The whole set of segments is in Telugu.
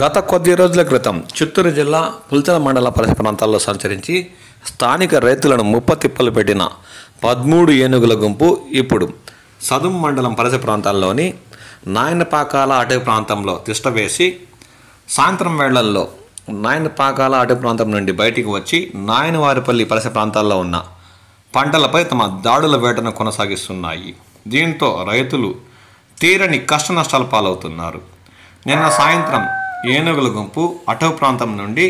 గత కొద్ది రోజుల క్రితం చిత్తూరు జిల్లా పుల్చల మండల పరిసర ప్రాంతాల్లో సంచరించి స్థానిక రైతులను ముప్పతిప్పలు పెట్టిన 13 ఏనుగుల గుంపు ఇప్పుడు సదుం మండలం పరిసర ప్రాంతాల్లోని నాయనపాకాల అటవీ ప్రాంతంలో తిష్టవేసి సాయంత్రం వేళల్లో నాయనపాకాల అటవీ ప్రాంతం నుండి బయటికి వచ్చి నాయనవారిపల్లి పరిసర ప్రాంతాల్లో ఉన్న పంటలపై తమ దాడుల వేటను కొనసాగిస్తున్నాయి. దీంతో రైతులు తీరని కష్ట నష్టాల పాలవుతున్నారు. నిన్న సాయంత్రం ఏనుగుల గుంపు అటవీ ప్రాంతం నుండి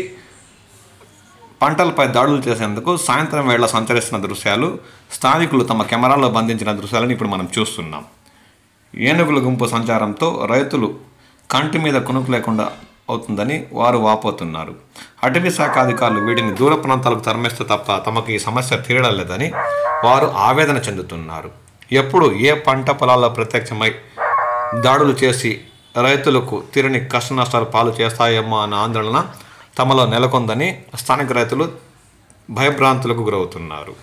పంటలపై దాడులు చేసేందుకు సాయంత్రం వేళ సంచరిస్తున్న దృశ్యాలు స్థానికులు తమ కెమెరాలో బంధించిన దృశ్యాలను ఇప్పుడు మనం చూస్తున్నాం. ఏనుగుల గుంపు సంచారంతో రైతులు కంటి మీద కునుకు లేకుండా అవుతుందని వారు వాపోతున్నారు. అటవీ శాఖ అధికారులు వీటిని దూర ప్రాంతాలకు తరమేస్తే తప్ప తమకు ఈ సమస్య తీరడం లేదని వారు ఆవేదన చెందుతున్నారు. ఎప్పుడు ఏ పంట పొలాల్లో ప్రత్యక్షమై దాడులు చేసి రైతులకు తీరని కష్ట నష్టాలు పాలు చేస్తాయేమో అన్న ఆందోళన తమలో నెలకొందని స్థానిక రైతులు భయభ్రాంతులకు గురవుతున్నారు.